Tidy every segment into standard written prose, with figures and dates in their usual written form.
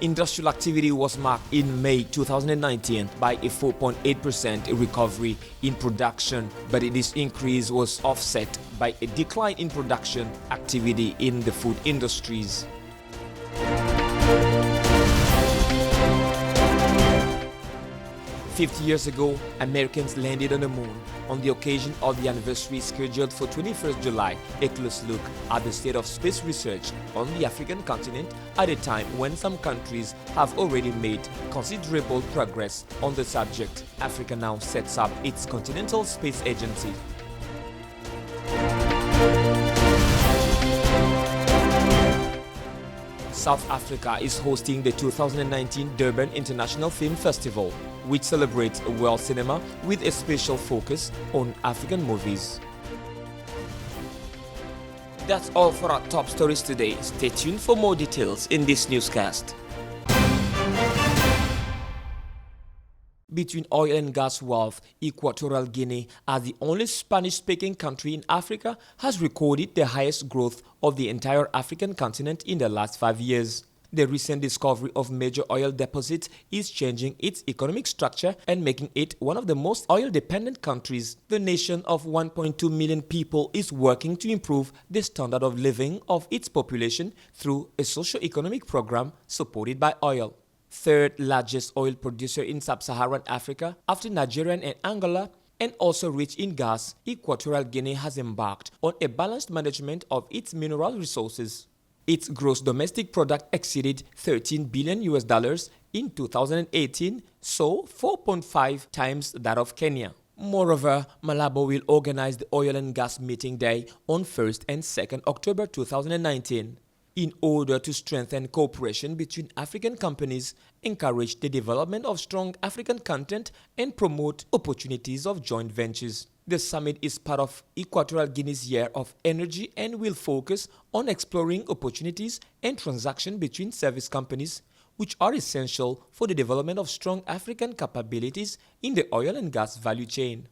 Industrial activity was marked in May 2019 by a 4.8% recovery in production, but this increase was offset by a decline in production activity in the food industries. 50 years ago, Americans landed on the moon. On the occasion of the anniversary scheduled for 21st July, a close look at the state of space research on the African continent at a time when some countries have already made considerable progress on the subject. Africa now sets up its Continental Space Agency. South Africa is hosting the 2019 Durban International Film Festival, which celebrates world cinema with a special focus on African movies. That's all for our top stories today. Stay tuned for more details in this newscast. Between oil and gas wealth, Equatorial Guinea, as the only Spanish-speaking country in Africa, has recorded the highest growth of the entire African continent in the last 5 years. The recent discovery of major oil deposits is changing its economic structure and making it one of the most oil-dependent countries. The nation of 1.2 million people is working to improve the standard of living of its population through a socio-economic program supported by oil. Third largest oil producer in sub-Saharan Africa after Nigeria and Angola, and also rich in gas, Equatorial Guinea has embarked on a balanced management of its mineral resources. Its gross domestic product exceeded $13 billion in 2018, so 4.5 times that of Kenya. Moreover, Malabo will organize the Oil and Gas Meeting Day on 1st and 2nd October 2019. In order to strengthen cooperation between African companies, encourage the development of strong African content, and promote opportunities of joint ventures. The summit is part of Equatorial Guinea's Year of Energy and will focus on exploring opportunities and transactions between service companies, which are essential for the development of strong African capabilities in the oil and gas value chain.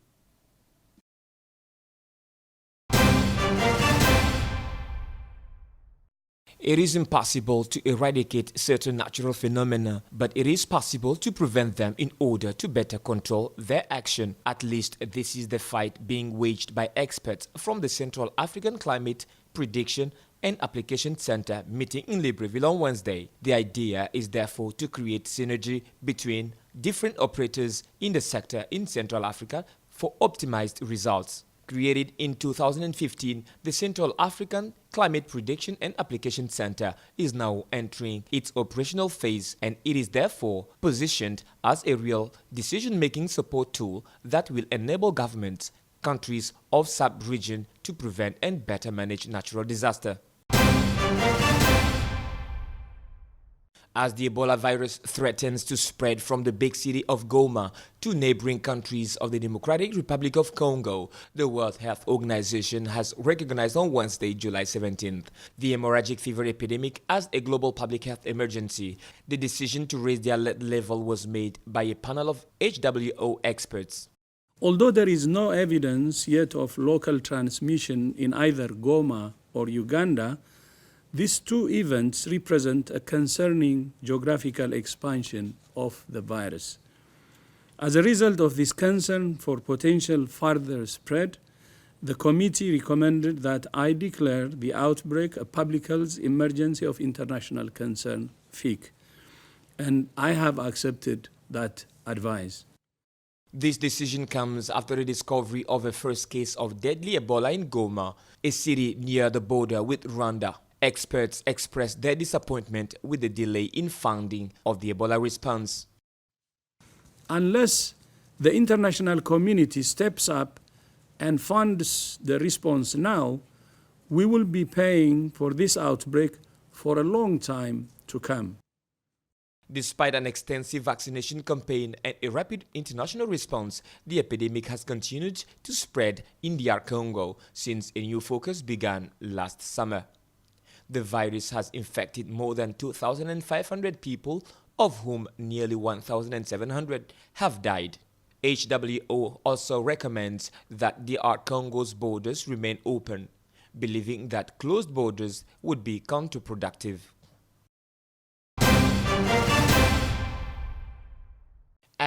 It is impossible to eradicate certain natural phenomena, but it is possible to prevent them in order to better control their action. At least this is the fight being waged by experts from the Central African Climate Prediction and Application Center meeting in Libreville on Wednesday. The idea is therefore to create synergy between different operators in the sector in Central Africa for optimized results. Created in 2015, the Central African Climate Prediction and Application Center is now entering its operational phase, and it is therefore positioned as a real decision-making support tool that will enable governments, countries of sub-region to prevent and better manage natural disaster. As the Ebola virus threatens to spread from the big city of Goma to neighboring countries of the Democratic Republic of Congo, the World Health Organization has recognized on Wednesday, July 17th, the hemorrhagic fever epidemic as a global public health emergency. The decision to raise the alert level was made by a panel of WHO experts. Although there is no evidence yet of local transmission in either Goma or Uganda, these two events represent a concerning geographical expansion of the virus. As a result of this concern for potential further spread, the committee recommended that I declare the outbreak a public health emergency of international concern, FIC, and I have accepted that advice. This decision comes after the discovery of a first case of deadly Ebola in Goma, a city near the border with Rwanda. Experts expressed their disappointment with the delay in funding of the Ebola response. Unless the international community steps up and funds the response now, we will be paying for this outbreak for a long time to come. Despite an extensive vaccination campaign and a rapid international response, the epidemic has continued to spread in DR Congo since a new focus began last summer. The virus has infected more than 2,500 people, of whom nearly 1,700 have died. WHO also recommends that DR Congo's borders remain open, believing that closed borders would be counterproductive.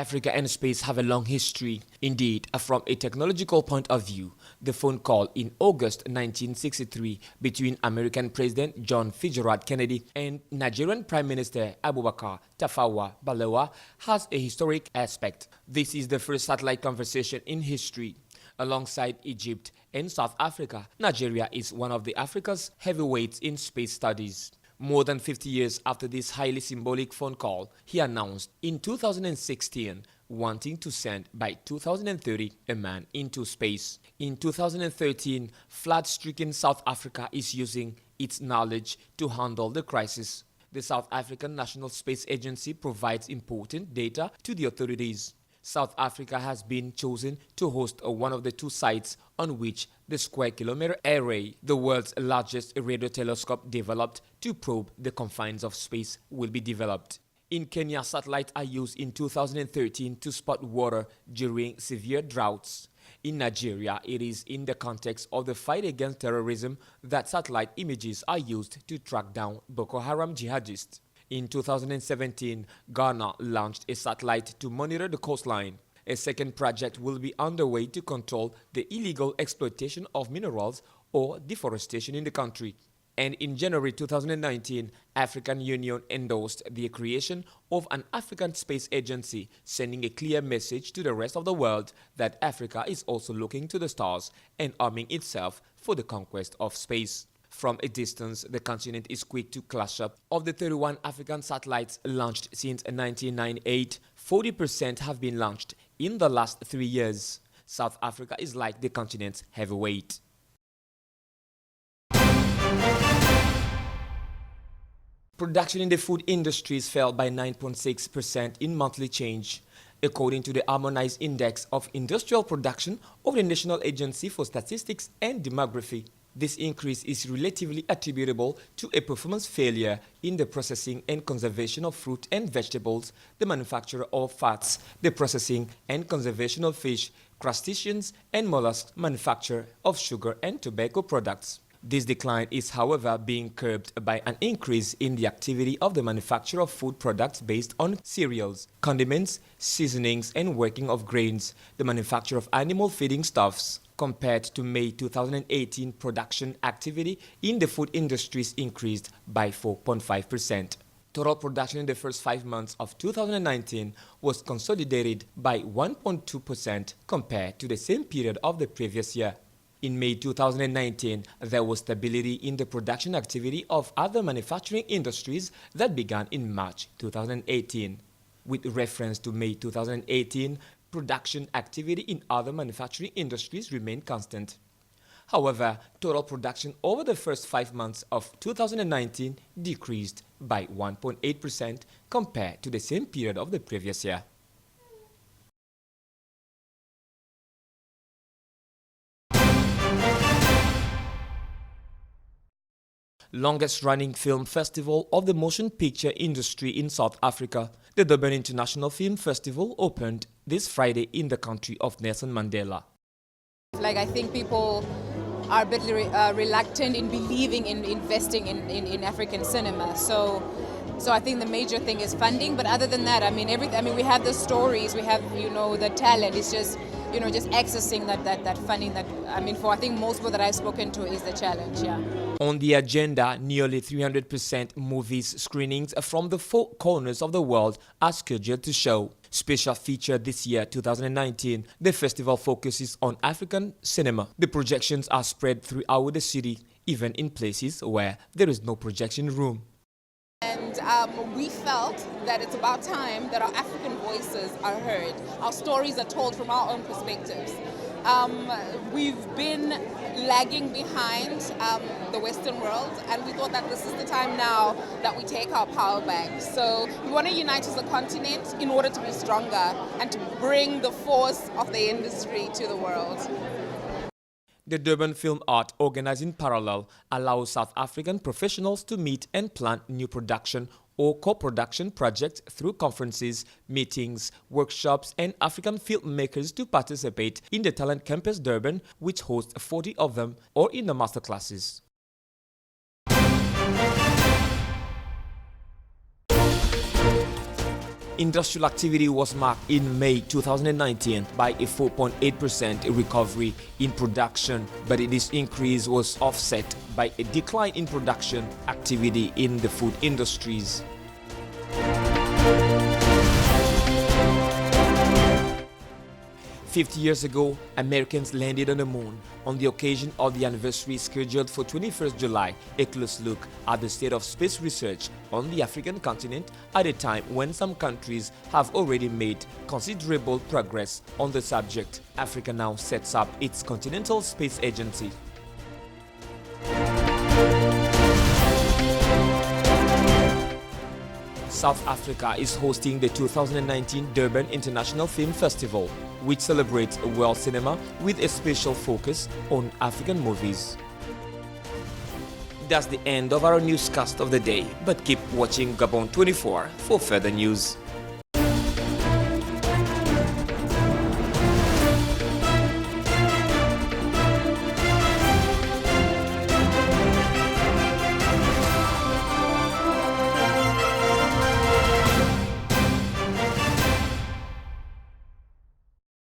Africa and space have a long history. Indeed, from a technological point of view, the phone call in August 1963 between American President John Fitzgerald Kennedy and Nigerian Prime Minister Abubakar Tafawa Balewa has a historic aspect. This is the first satellite conversation in history. Alongside Egypt and South Africa, Nigeria is one of the Africa's heavyweights in space studies. More than 50 years after this highly symbolic phone call, he announced in 2016 wanting to send by 2030 a man into space. In 2013, flood-stricken South Africa is using its knowledge to handle the crisis. The South African National Space Agency provides important data to the authorities. South Africa has been chosen to host one of the two sites on which the Square Kilometre Array, the world's largest radio telescope developed to probe the confines of space, will be developed. In Kenya, satellites are used in 2013 to spot water during severe droughts. In Nigeria, it is in the context of the fight against terrorism that satellite images are used to track down Boko Haram jihadists. In 2017, Ghana launched a satellite to monitor the coastline. A second project will be underway to control the illegal exploitation of minerals or deforestation in the country. And in January 2019, African Union endorsed the creation of an African Space Agency, sending a clear message to the rest of the world that Africa is also looking to the stars and arming itself for the conquest of space. From a distance, the continent is quick to clash up. Of the 31 African satellites launched since 1998, 40% have been launched in the last 3 years. South Africa is like the continent's heavyweight. Production in the food industries fell by 9.6% in monthly change, according to the Harmonized Index of Industrial Production of the National Agency for Statistics and Demography. This increase is relatively attributable to a performance failure in the processing and conservation of fruit and vegetables, the manufacture of fats, the processing and conservation of fish, crustaceans, and mollusk manufacture of sugar and tobacco products. This decline is, however, being curbed by an increase in the activity of the manufacture of food products based on cereals, condiments, seasonings, and working of grains, the manufacture of animal feeding stuffs. Compared to May 2018, production activity in the food industries increased by 4.5%. Total production in the first 5 months of 2019 was consolidated by 1.2% compared to the same period of the previous year. In May 2019, there was stability in the production activity of other manufacturing industries that began in March 2018. With reference to May 2018, production activity in other manufacturing industries remained constant. However, total production over the first 5 months of 2019 decreased by 1.8% compared to the same period of the previous year. Longest-running film festival of the motion picture industry in South Africa, the Durban International Film Festival opened this Friday in the country of Nelson Mandela. I think people are a bit reluctant in believing in investing in African cinema. So I think the major thing is funding. But other than that, we have the stories, we have the talent. It's just just accessing that funding. I think most people that I've spoken to is the challenge. Yeah. On the agenda, nearly 300% movies screenings from the 4 corners of the world are scheduled to show. Special feature this year, 2019, the festival focuses on African cinema. The projections are spread throughout the city, even in places where there is no projection room. And we felt that it's about time that our African voices are heard. Our stories are told from our own perspectives. We've been lagging behind the Western world, and we thought that this is the time now that we take our power back. So we want to unite as a continent in order to be stronger and to bring the force of the industry to the world. The Durban Film Art, organized in parallel, allows South African professionals to meet and plan new production or co-production projects through conferences, meetings, workshops, and African filmmakers to participate in the Talent Campus Durban, which hosts 40 of them, or in the masterclasses. Industrial activity was marked in May 2019 by a 4.8% recovery in production, but this increase was offset by a decline in production activity in the food industries. 50 years ago, Americans landed on the moon. On the occasion of the anniversary scheduled for 21st July, a close look at the state of space research on the African continent at a time when some countries have already made considerable progress on the subject. Africa now sets up its Continental Space Agency. South Africa is hosting the 2019 Durban International Film Festival, which celebrates world cinema with a special focus on African movies. That's the end of our newscast of the day, but keep watching G24 for further news.